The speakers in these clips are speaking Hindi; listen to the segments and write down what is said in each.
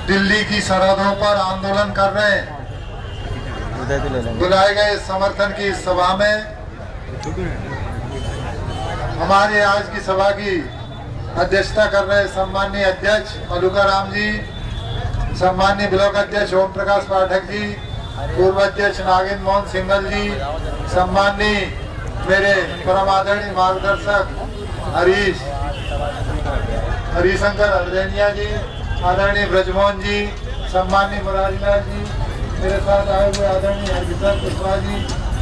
दिल्ली की सरहदों पर आंदोलन कर रहे हैं। बुलाए गए समर्थन की इस सभा में हमारे आज की सभा की अध्यक्षता कर रहे सम्माननीय अध्यक्ष मलुका राम जी, सम्माननीय ब्लॉक अध्यक्ष ओम प्रकाश पाठक जी, पूर्व अध्यक्ष नागेंद्र मोहन सिंघल जी, सम्माननीय मेरे परम आदरणीय मार्गदर्शक हरिशंकर अर्देनिया जी, आदरणीय ब्रजमोहन जी, सम्माननीय मुरारीलाल जी, मेरे साथ आए हुए आदरणीय हरकिशन कुशवाहा जी,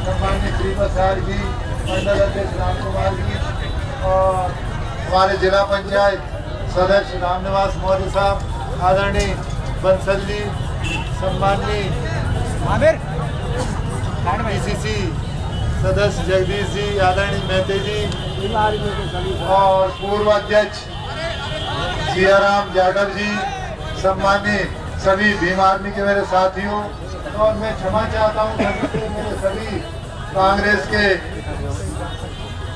सम्माननीय श्रीपद सार जी, मंडल अध्यक्ष राम कुमार जी और हमारे जिला पंचायत सदस्य रामनिवास मौर्य साहब, आदरणीय बंसल जी, सम्माननीय पीसीसी सदस्य जगदीश जी, आदरणीय मेहते जी और पूर्व अध्यक्ष सियाराम यादव जी, सम्माननीय सभी भीम आर्मी के मेरे साथियों, और मैं क्षमा चाहता हूँ मेरे सभी कांग्रेस के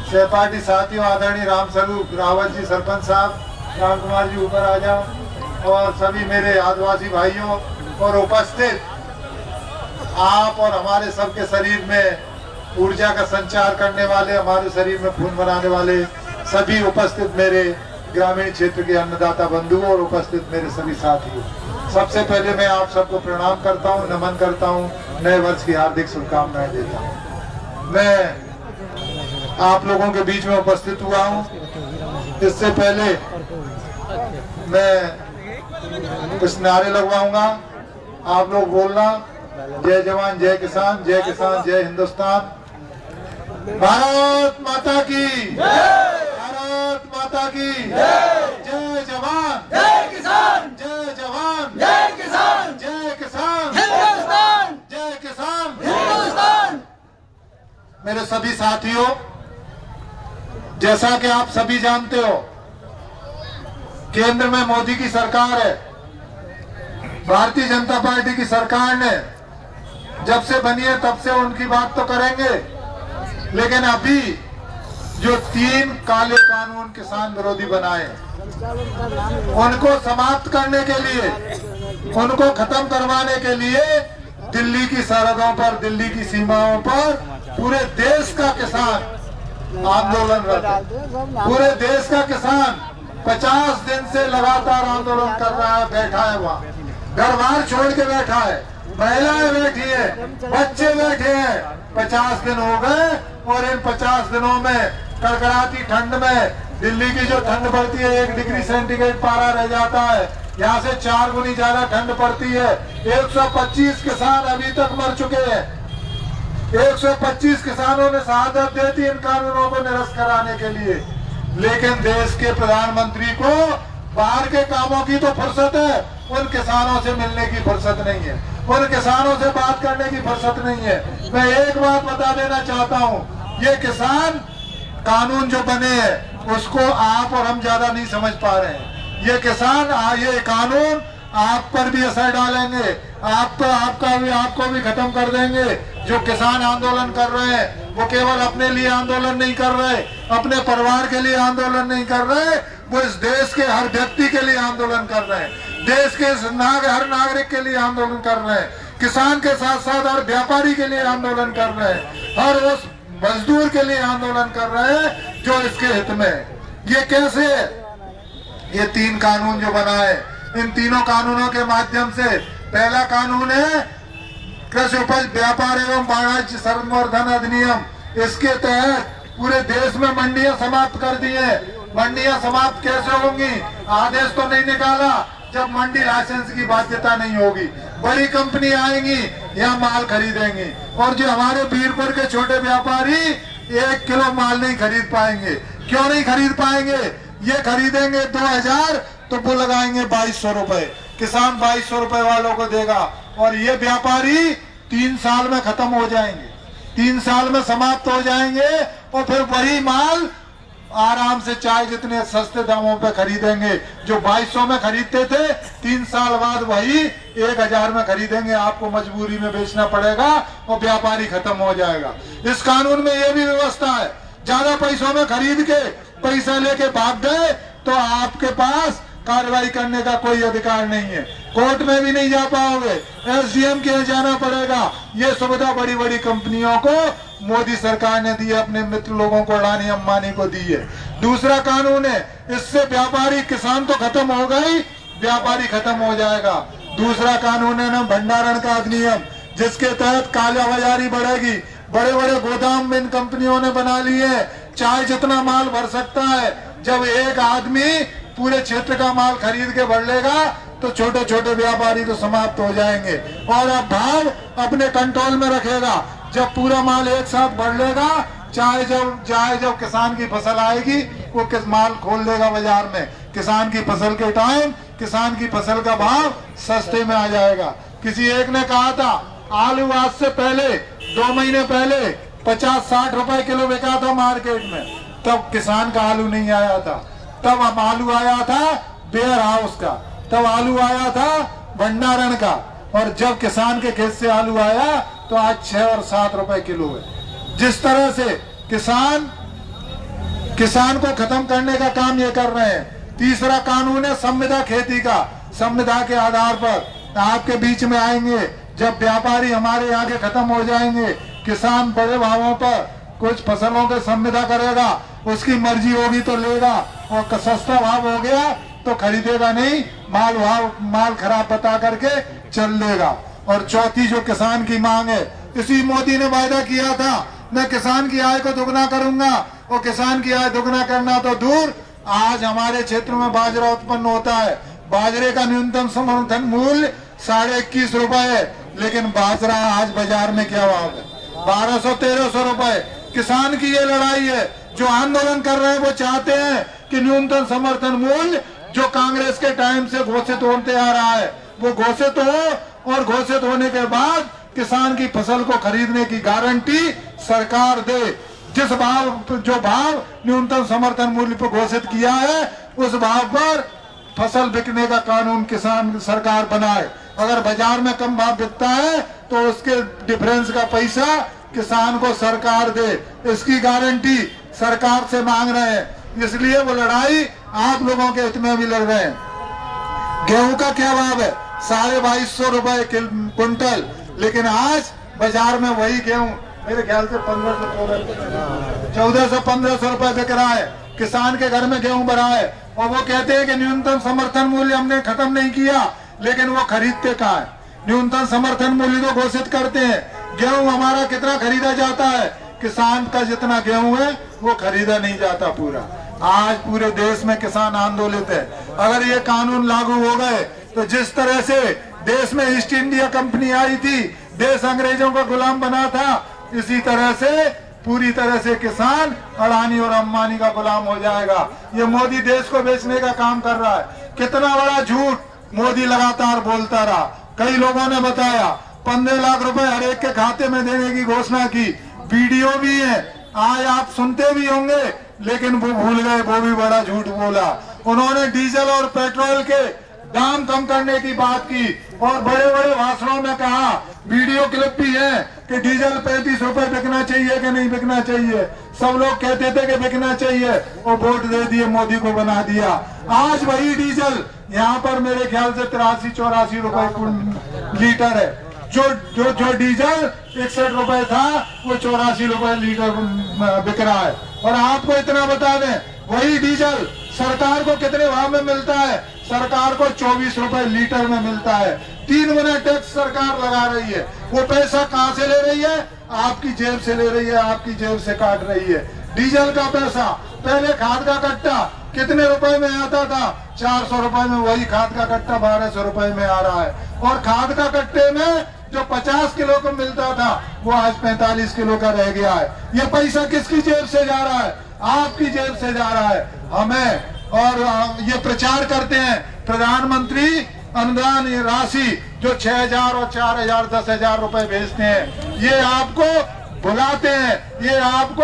सहपाठी साथियों, आदरणीय राम स्वरूप रावत जी सरपंच साहब, राम कुमार जी ऊपर आ जाओ, और सभी मेरे आदिवासी भाइयों और उपस्थित आप और हमारे सबके शरीर में ऊर्जा का संचार करने वाले, हमारे शरीर में खून बनाने वाले सभी उपस्थित मेरे ग्रामीण क्षेत्र के अन्नदाता बंधुओं और उपस्थित मेरे सभी साथियों, सबसे पहले मैं आप सबको प्रणाम करता हूं, नमन करता हूं, नए वर्ष की हार्दिक शुभकामनाएं देता हूं। मैं आप लोगों के बीच में उपस्थित हुआ हूं। इससे पहले मैं कुछ नारे लगवाऊंगा, आप लोग बोलना, जय जवान जय किसान, जय किसान जय हिंदुस्तान, भारत माता की, भारत माता की, जय जवान जय किसान, जय जवान जय किसान, जय किसान, हिंदुस्तान, जय किसान, हिंदुस्तान। मेरे सभी साथियों, जैसा कि आप सभी जानते हो, केंद्र में मोदी की सरकार है। भारतीय जनता पार्टी की सरकार ने जब से बनी है तब से उनकी बात तो करेंगे, लेकिन अभी जो 3 काले कानून किसान विरोधी बनाए, उनको समाप्त करने के लिए, उनको खत्म करवाने के लिए दिल्ली की सरहदों पर, दिल्ली की सीमाओं पर पूरे देश का किसान आंदोलनरत है। पूरे देश का किसान 50 दिन से लगातार आंदोलन कर रहा है, बैठा है, वहाँ घर बार छोड़ के बैठा है, महिलाएं बैठी है, बच्चे बैठे हैं। 50 दिन हो गए और इन 50 दिनों में कड़कड़ाती ठंड में, दिल्ली की जो ठंड पड़ती है 1 डिग्री सेंटीग्रेड पारा रह जाता है, यहाँ से 4 गुनी ज्यादा ठंड पड़ती है। 125 किसान अभी तक मर चुके हैं। 125 किसानों ने शहादत दी थी इन कानूनों को निरस्त कराने के लिए, लेकिन देश के प्रधानमंत्री को बाहर के कामों की तो फुर्सत है, उन किसानों से मिलने की फुर्सत नहीं है, उन किसानों से बात करने की फुर्सत नहीं है। मैं एक बात बता देना चाहता हूँ, ये किसान कानून जो बने हैं उसको आप और हम ज्यादा नहीं समझ पा रहे हैं। ये किसान, ये कानून आप पर भी असर डालेंगे, आपको भी खत्म कर देंगे। जो किसान आंदोलन कर रहे हैं वो केवल अपने लिए आंदोलन नहीं कर रहे, अपने परिवार के लिए आंदोलन नहीं कर रहे, वो इस देश के हर व्यक्ति के लिए आंदोलन कर रहे हैं, देश के हर नागरिक के लिए आंदोलन कर रहे हैं, किसान के साथ साथ हर व्यापारी के लिए आंदोलन कर रहे हैं, हर उस मजदूर के लिए आंदोलन कर रहे हैं जो इसके हित में है। ये कैसे? ये 3 कानून जो बना है, इन तीनों कानूनों के माध्यम से, पहला कानून है कृषि उपज व्यापार एवं वाणिज्य संवर्धन अधिनियम। इसके तहत पूरे देश में मंडियां समाप्त कर दी है। मंडियां समाप्त कैसे होंगी? आदेश तो नहीं निकाला, जब मंडी लाइसेंस की बाध्यता नहीं होगी, बड़ी कंपनी आएंगी, यहाँ माल खरीदेंगी, और जो हमारे बीरपुर के छोटे व्यापारी 1 किलो माल नहीं खरीद पाएंगे। क्यों नहीं खरीद पाएंगे? ये खरीदेंगे 2000 तो वो लगाएंगे 2200 रुपए, किसान 2200 रुपए वालों को देगा, और ये व्यापारी 3 साल में खत्म हो जाएंगे, 3 साल में समाप्त हो जाएंगे, और फिर वही माल आराम से चाय जितने सस्ते दामों पे खरीदेंगे। जो 2200 में खरीदते थे, 3 साल बाद वही 1000 में खरीदेंगे। आपको मजबूरी में बेचना पड़ेगा और व्यापारी खत्म हो जाएगा। इस कानून में यह भी व्यवस्था है, ज्यादा पैसों में खरीद के पैसा लेके भाग गए तो आपके पास कार्रवाई करने का कोई अधिकार नहीं है। कोर्ट में भी नहीं जा पाओगे, एसडीएम के यहाँ जाना पड़ेगा। ये सुविधा बड़ी बड़ी कंपनियों को मोदी सरकार ने दी है, अपने मित्र लोगों को, अडानी अंबानी को दी है। दूसरा कानून है, इससे व्यापारी, किसान तो खत्म हो गई, व्यापारी खत्म हो जाएगा। दूसरा कानून है ना भंडारण का अधिनियम, जिसके तहत कालाबाजारी बढ़ेगी। बड़े बड़े गोदाम इन कंपनियों ने बना लिए है, चाहे जितना माल भर सकता है। जब एक आदमी पूरे क्षेत्र का माल खरीद के भर लेगा तो छोटे छोटे व्यापारी तो समाप्त हो जाएंगे और अब भाव अपने कंट्रोल में रखेगा। जब पूरा माल एक साथ भर लेगा, चाहे जब किसान की फसल आएगी वो किस माल खोल देगा बाजार में। किसान की फसल के टाइम किसान की फसल का भाव सस्ते में आ जाएगा। किसी एक ने कहा था आलू आज से पहले 2 महीने पहले 50-60 रुपए किलो बिका था मार्केट में, तब किसान का आलू नहीं आया था। तब अब आलू आया था वेयर हाउस का, तब आलू आया था भंडारण का, और जब किसान के खेत से आलू आया तो आज 6 और 7 रुपए किलो है। जिस तरह से किसान को खत्म करने का काम ये कर रहे हैं। तीसरा कानून है संविदा खेती का। संविदा के आधार पर आपके बीच में आएंगे, जब व्यापारी हमारे यहाँ के खत्म हो जाएंगे, किसान बड़े भावों पर कुछ फसलों के संविदा करेगा, उसकी मर्जी होगी तो लेगा, और सस्ता भाव हो गया तो खरीदेगा नहीं, माल खराब बता करके चल देगा। और चौथी जो किसान की मांग है, इसी मोदी ने वायदा किया था मैं किसान की आय को दोगुना करूंगा, और किसान की आय दोगुना करना तो दूर, आज हमारे क्षेत्र में बाजरा उत्पन्न होता है। बाजरे का न्यूनतम समर्थन मूल्य 21.5 रुपए है, लेकिन बाजरा आज बाजार में क्या भाव है? 1200-1300 रुपए। किसान की ये लड़ाई है। जो आंदोलन कर रहे हैं वो चाहते हैं कि न्यूनतम समर्थन मूल्य जो कांग्रेस के टाइम से घोषित होते आ रहा है वो घोषित हो, और घोषित होने के बाद किसान की फसल को खरीदने की गारंटी सरकार दे। जो भाव न्यूनतम समर्थन मूल्य पर घोषित किया है उस भाव पर फसल बिकने का कानून किसान सरकार बनाए। अगर बाजार में कम भाव बिकता है तो उसके डिफरेंस का पैसा किसान को सरकार दे, इसकी गारंटी सरकार से मांग रहे हैं। इसलिए वो लड़ाई आप लोगों के हित में भी लड़ रहे हैं। गेहूं का क्या भाव है? 2250 रुपए क्विंटल, लेकिन आज बाजार में वही गेहूं मेरे ख्याल से 1400-1500 रुपए बिक रहा है। किसान के घर में गेहूं भरा है और वो कहते हैं कि न्यूनतम समर्थन मूल्य हमने खत्म नहीं किया, लेकिन वो खरीदते कहाँ है? न्यूनतम समर्थन मूल्य तो घोषित करते हैं। गेहूं हमारा कितना खरीदा जाता है? किसान का जितना गेहूं है वो खरीदा नहीं जाता पूरा। आज पूरे देश में किसान आंदोलित है। अगर ये कानून लागू हो गए तो जिस तरह से देश में ईस्ट इंडिया कंपनी आई थी, देश अंग्रेजों का गुलाम बना था, इसी तरह से पूरी तरह से किसान अडानी और अंबानी का गुलाम हो जाएगा। ये मोदी देश को बेचने का काम कर रहा है। कितना बड़ा झूठ मोदी लगातार बोलता रहा। कई लोगों ने बताया 15 लाख रुपए हर एक के खाते में देने की घोषणा की, वीडियो भी है, आज आप सुनते भी होंगे, लेकिन वो भूल गए, वो भी बड़ा झूठ बोला। उन्होंने डीजल और पेट्रोल के दाम कम करने की बात की और बड़े बड़े भाषणों में कहा, वीडियो क्लिप भी है, कि डीजल 35 रुपए बिकना चाहिए कि नहीं बिकना चाहिए। सब लोग कहते थे कि बिकना चाहिए और वोट दे दिए, मोदी को बना दिया। आज वही डीजल यहाँ पर मेरे ख्याल से 83-84 रुपए लीटर है। जो डीजल 61 रुपए था वो 84 रुपए लीटर बिक रहा है। और आपको इतना बता दें, वही डीजल सरकार को कितने भाव में मिलता है? सरकार को 24 रुपए लीटर में मिलता है। 3 गुना टैक्स सरकार लगा रही है। वो पैसा कहाँ से ले रही है? आपकी जेब से ले रही है, आपकी जेब से काट रही है। डीजल का पैसा, पहले खाद का कट्टा कितने रुपए में आता था? 400 रुपए में, वही खाद का कट्टा 1200 रुपए में आ रहा है। और खाद का कट्टे में जो 50 किलो को मिलता था वो आज 45 किलो का रह गया है। ये पैसा किसकी जेब से जा रहा है? आपकी जेब से जा रहा है। हमें और ये प्रचार करते हैं प्रधानमंत्री अनुदान राशि जो 6000 और 4000 10,000 रुपए भेजते हैं, ये आपको बुलाते हैं, ये आपको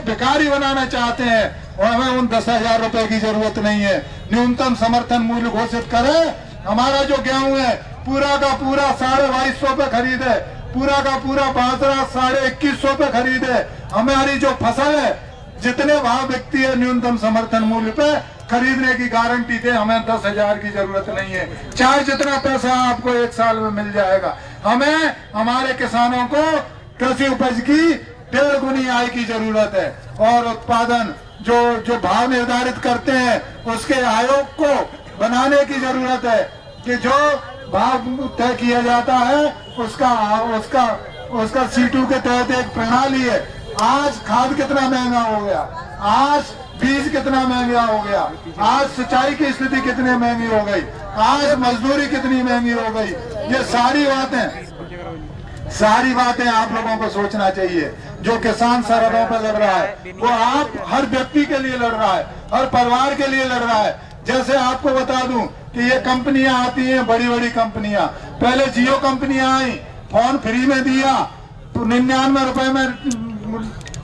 भिखारी बनाना चाहते हैं। और हमें उन 10,000 रुपए की जरूरत नहीं है। न्यूनतम समर्थन मूल्य घोषित करें। हमारा जो गेहूं है पूरा का पूरा 2250 पे खरीदे, पूरा का पूरा बाजरा 2150 पे खरीदे। हमारी जो फसल है जितने भाव बिकती है न्यूनतम समर्थन मूल्य पे खरीदने की गारंटी दे, हमें 10,000 की जरूरत नहीं है, चाहे जितना पैसा आपको 1 साल में मिल जाएगा। हमें हमारे किसानों को कृषि उपज की 1.5 गुनी आय की जरूरत है, और उत्पादन जो भाव निर्धारित करते हैं उसके आयोग को बनाने की जरूरत है कि जो भाव तय किया जाता है उसका C2 के तहत एक प्रणाली है। आज खाद कितना महंगा हो गया, आज बीज कितना महंगा हो गया, आज सिंचाई की स्थिति कितनी महंगी हो गई, आज मजदूरी कितनी महंगी हो गई। ये सारी बातें आप लोगों को सोचना चाहिए। जो किसान सरहदों पर लड़ रहा है वो आप हर व्यक्ति के लिए लड़ रहा है, हर परिवार के लिए लड़ रहा है। जैसे आपको बता दूं कि ये कंपनियां आती हैं, बड़ी बड़ी कंपनियां, पहले जियो कंपनियां आई, फोन फ्री में दिया, तो 99 रुपए में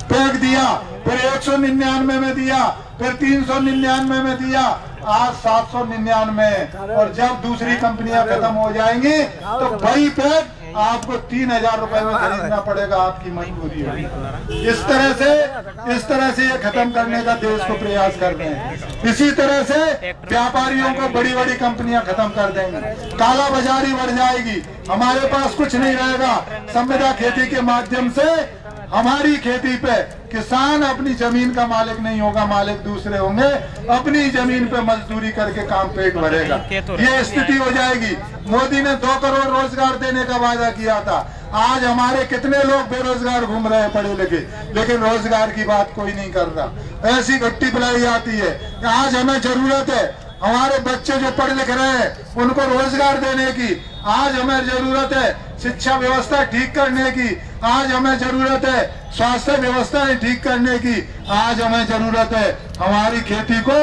पैक दिया, फिर 199 में दिया, फिर 399 में दिया, आज 799। और जब दूसरी कंपनियां खत्म हो जाएंगी तो वही पैक आपको 3,000 रुपए में खरीदना पड़ेगा, आपकी मजबूरी होगी। इस तरह से ये खत्म करने का देश को प्रयास कर रहे हैं। इसी तरह से व्यापारियों को बड़ी बड़ी कंपनियां खत्म कर देंगे, काला बाजारी बढ़ जाएगी, हमारे पास कुछ नहीं रहेगा। संविदा खेती के माध्यम से हमारी खेती पे किसान अपनी जमीन का मालिक नहीं होगा, मालिक दूसरे होंगे, अपनी जमीन पे मजदूरी करके काम पेट भरेगा। ये स्थिति हो जाएगी। मोदी ने 2 करोड़ रोजगार देने का वादा किया था, आज हमारे कितने लोग बेरोजगार घूम रहे हैं पढ़े लिखे, लेकिन रोजगार की बात कोई नहीं कर रहा। ऐसी घट्टी पिलाई जाती है। आज हमें जरूरत है हमारे बच्चे जो पढ़ लिख रहे हैं उनको रोजगार देने की, आज हमें जरूरत है शिक्षा व्यवस्था ठीक करने की, आज हमें जरूरत है स्वास्थ्य व्यवस्थाएं ठीक करने की, आज हमें जरूरत है हमारी खेती को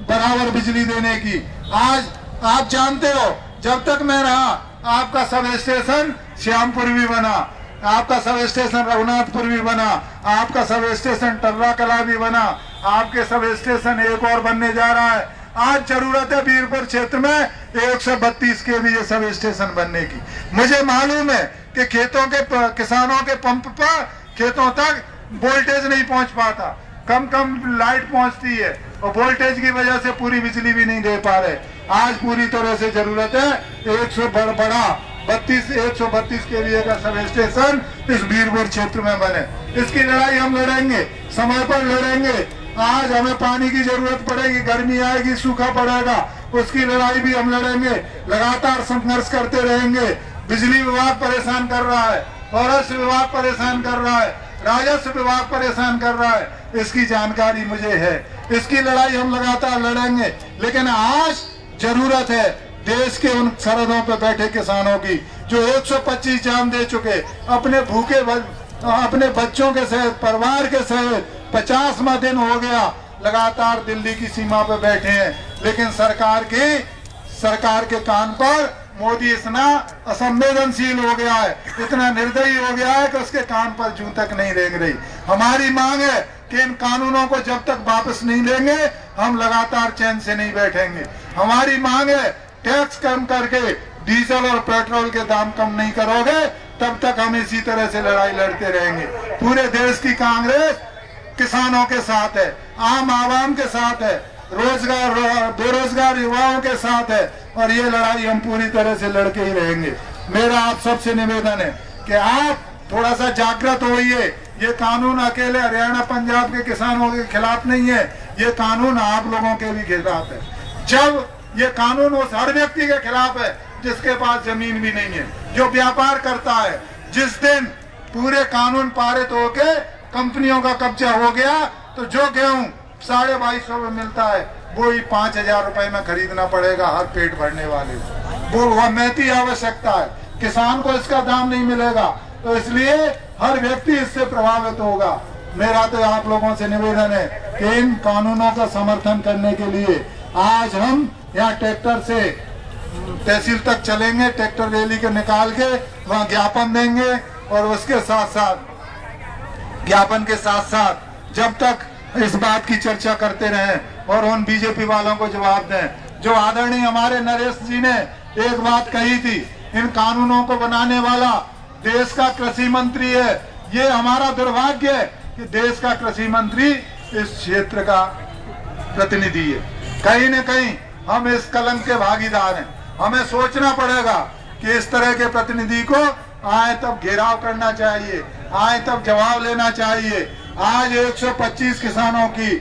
बराबर बिजली देने की। आज आप जानते हो जब तक मैं रहा आपका सब स्टेशन श्यामपुर भी बना, आपका सब स्टेशन रघुनाथपुर भी बना, आपका सब स्टेशन टर्रा कला भी बना, आपके सब स्टेशन एक और बनने जा रहा है। आज जरूरत है वीरपुर क्षेत्र में 132 के भी ये सब स्टेशन बनने की। मुझे मालूम है कि किसानों के पंप पर खेतों तक वोल्टेज नहीं पहुंच पाता, कम लाइट पहुंचती है और वोल्टेज की वजह से पूरी बिजली भी नहीं दे पा रहे। आज पूरी तरह से जरूरत है 132 के लिए का सब स्टेशन इस वीरपुर क्षेत्र में बने। इसकी लड़ाई हम लड़ेंगे, समय पर लड़ेंगे। आज हमें पानी की जरूरत पड़ेगी, गर्मी आएगी, सूखा पड़ेगा, उसकी लड़ाई भी हम लड़ेंगे। लगातार संघर्ष करते रहेंगे। बिजली विभाग परेशान कर रहा है, फॉरेस्ट विभाग परेशान कर रहा है, राजस्व विभाग परेशान कर रहा है, इसकी जानकारी मुझे है। इसकी लड़ाई हम लगातार लड़ेंगे। लेकिन आज जरूरत है देश के उन सरहदों पर बैठे किसानों की जो 125 जान दे चुके, अपने बच्चों के सहित, परिवार के सहित 50वां दिन हो गया लगातार दिल्ली की सीमा पे बैठे हैं। लेकिन सरकार के कान पर मोदी इतना असंवेदनशील हो गया है, इतना निर्दयी हो गया है कि उसके कान पर जूं तक नहीं रेंग रही। हमारी मांग है कि इन कानूनों को जब तक वापस नहीं लेंगे हम लगातार चैन से नहीं बैठेंगे। हमारी मांग है टैक्स कम करके डीजल और पेट्रोल के दाम कम नहीं करोगे तब तक हम इसी तरह से लड़ाई लड़ते रहेंगे। पूरे देश की कांग्रेस किसानों के साथ है, आम आवाम के साथ है, बेरोजगार युवाओं के साथ है, और ये लड़ाई हम पूरी तरह से लड़के ही रहेंगे। मेरा आप सबसे निवेदन है कि आप थोड़ा सा जागृत होइए। ये कानून अकेले हरियाणा पंजाब के किसानों के खिलाफ नहीं है, ये कानून आप लोगों के भी खिलाफ है। जब ये कानून उस हर व्यक्ति के खिलाफ है जिसके पास जमीन भी नहीं है, जो व्यापार करता है। जिस दिन पूरे कानून पारित होके कंपनियों का कब्जा हो गया तो जो गेहूं 2250 में मिलता है वो ही 5,000 रुपए में खरीदना पड़ेगा हर पेट भरने वाले को। वो महती आवश्यकता है, किसान को इसका दाम नहीं मिलेगा, तो इसलिए हर व्यक्ति इससे प्रभावित होगा। मेरा तो आप लोगों से निवेदन है कि इन कानूनों का समर्थन करने के लिए आज हम यहाँ ट्रैक्टर से तहसील तक चलेंगे, ट्रैक्टर रैली के निकाल के वहाँ ज्ञापन देंगे, और उसके साथ साथ ज्ञापन के साथ साथ जब तक इस बात की चर्चा करते रहें और उन बीजेपी वालों को जवाब दें। जो आदरणीय हमारे नरेश जी ने एक बात कही थी, इन कानूनों को बनाने वाला देश का कृषि मंत्री है। ये हमारा दुर्भाग्य है कि देश का कृषि मंत्री इस क्षेत्र का प्रतिनिधि है। कहीं न कहीं हम इस कलंक के भागीदार हैं। हमें सोचना पड़ेगा कि इस तरह के प्रतिनिधि को आए तब घेराव करना चाहिए, आए तब जवाब लेना चाहिए। आज 125 किसानों की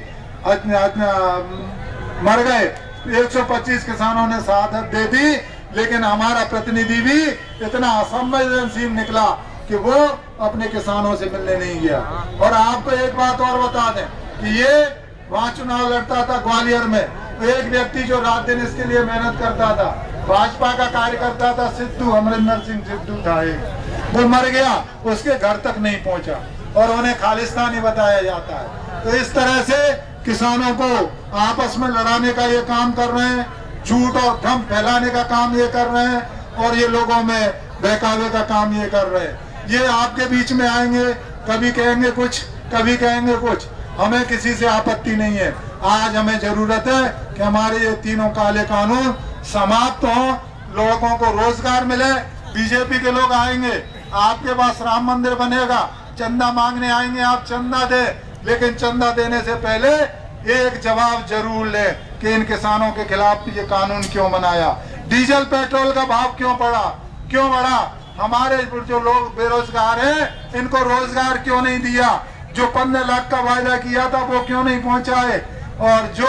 मर गए, 125 किसानों ने शहादत दे दी, लेकिन हमारा प्रतिनिधि भी इतना असंवेदनशील निकला कि वो अपने किसानों से मिलने नहीं गया। और आपको एक बात और बता दें कि ये वहाँ चुनाव लड़ता था ग्वालियर में, एक व्यक्ति जो रात दिन इसके लिए मेहनत करता था, भाजपा का कार्यकर्ता था सिद्धू, अमरिंदर सिंह सिद्धू था एक, वो मर गया, उसके घर तक नहीं पहुंचा और उन्हें खालिस्तानी बताया जाता है। तो इस तरह से किसानों को आपस में लड़ाने का ये काम कर रहे हैं, झूठ और भ्रम फैलाने का काम ये कर रहे हैं, और ये लोगों में बहकावे का काम ये कर रहे हैं। ये आपके बीच में आएंगे, कभी कहेंगे कुछ, कभी कहेंगे कुछ, हमें किसी से आपत्ति नहीं है। आज हमें जरूरत है कि हमारे ये तीनों काले कानून समाप्त हो, लोगों को रोजगार मिले। बीजेपी के लोग आएंगे, आपके पास राम मंदिर बनेगा, चंदा मांगने आएंगे, आप चंदा दे, लेकिन चंदा देने से पहले एक जवाब जरूर ले कि इन किसानों के खिलाफ ये कानून क्यों बनाया, डीजल पेट्रोल का भाव क्यों बढ़ा, हमारे जो लोग बेरोजगार हैं इनको रोजगार क्यों नहीं दिया, जो 15 लाख का वायदा किया था वो क्यों नहीं पहुंचाए, और जो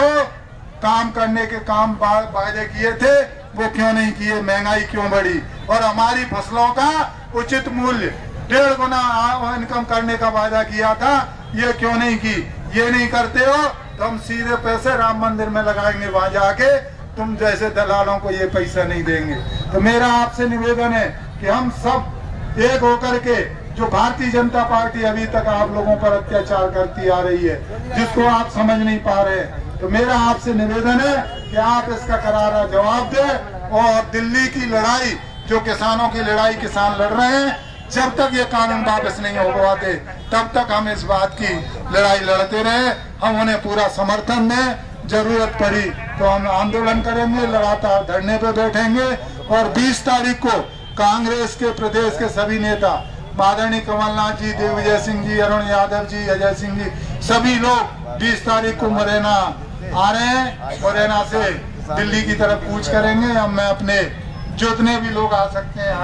काम करने के काम वायदे किए थे वो क्यों नहीं किए, महंगाई क्यों बढ़ी, और हमारी फसलों का उचित मूल्य 1.5 गुना इनकम करने का वायदा किया था, ये क्यों नहीं की। ये नहीं करते हो तो हम सीधे पैसे राम मंदिर में लगाएंगे, वहां जाके तुम जैसे दलालों को ये पैसा नहीं देंगे। तो मेरा आपसे निवेदन है कि हम सब एक होकर के, जो भारतीय जनता पार्टी अभी तक आप लोगों पर अत्याचार करती आ रही है, जिसको आप समझ नहीं पा रहे, तो मेरा आपसे निवेदन है कि आप इसका करारा जवाब दें, और दिल्ली की लड़ाई, जो किसानों की लड़ाई किसान लड़ रहे हैं, जब तक ये कानून वापस नहीं हो पाते तब तक हम इस बात की लड़ाई लड़ते रहे। हम उन्हें पूरा समर्थन दें, जरूरत पड़ी तो हम आंदोलन करेंगे, लगातार धरने पे बैठेंगे, और 20 तारीख को कांग्रेस के प्रदेश के सभी नेता, आदरणीय कमलनाथ जी, दिग्विजय सिंह जी, अरुण यादव जी, अजय सिंह जी, सभी लोग 20 तारीख को मुरैना आ रहे हैं। मुरैना से दिल्ली की तरफ कूच करेंगे। अब मैं अपने जितने भी लोग आ सकते हैं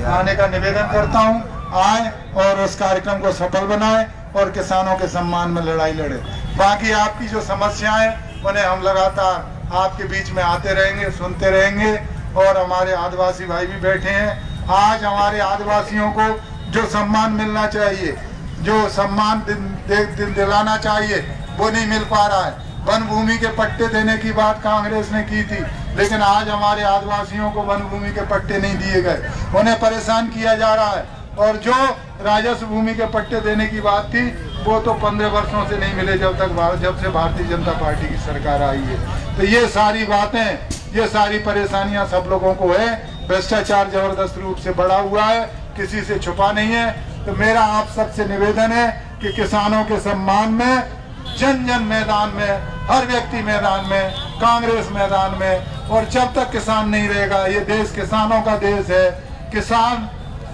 आने का निवेदन करता हूं, आए और उस कार्यक्रम को सफल बनाएं और किसानों के सम्मान में लड़ाई लड़े। बाकी आपकी जो समस्याएं उन्हें हम लगातार आपके बीच में आते रहेंगे, सुनते रहेंगे, और हमारे आदिवासी भाई भी बैठे हैं। आज हमारे आदिवासियों को जो सम्मान मिलना चाहिए, जो सम्मान दिलाना चाहिए, वो नहीं मिल पा रहा है। वन भूमि के पट्टे देने की बात कांग्रेस ने की थी, लेकिन आज हमारे आदिवासियों को वन भूमि के पट्टे नहीं दिए गए, उन्हें परेशान किया जा रहा है। और जो राजस्व भूमि के पट्टे देने की बात थी वो तो 15 वर्षों से नहीं मिले, जब से भारतीय जनता पार्टी की सरकार आई है। तो ये सारी बातें, ये सारी परेशानियां सब लोगों को है। भ्रष्टाचार जबरदस्त रूप से बढ़ा हुआ है, किसी से छुपा नहीं है। तो मेरा आप सबसे निवेदन है कि किसानों के सम्मान में जन जन मैदान में, हर व्यक्ति मैदान में, कांग्रेस मैदान में, और जब तक किसान नहीं रहेगा, ये देश किसानों का देश है,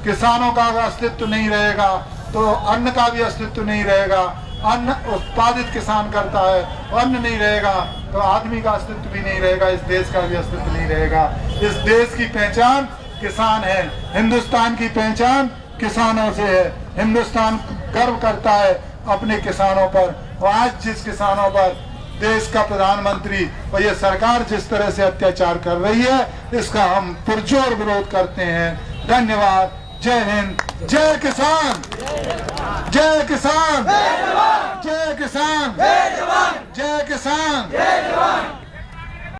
किसानों का अस्तित्व नहीं रहेगा तो अन्न का भी अस्तित्व नहीं रहेगा। अन्न उत्पादित किसान करता है, अन्न नहीं रहेगा तो आदमी का अस्तित्व भी नहीं रहेगा, इस देश का भी अस्तित्व नहीं रहेगा। इस देश की पहचान किसान है, हिंदुस्तान की पहचान किसानों से है। हिंदुस्तान गर्व करता है अपने किसानों पर, और आज जिस किसानों पर देश का प्रधानमंत्री और ये सरकार जिस तरह से अत्याचार कर रही है, इसका हम पुरजोर विरोध करते हैं। धन्यवाद। जय हिंद, जय किसान, जय किसान, जय किसान, जय किसान, जय किसान।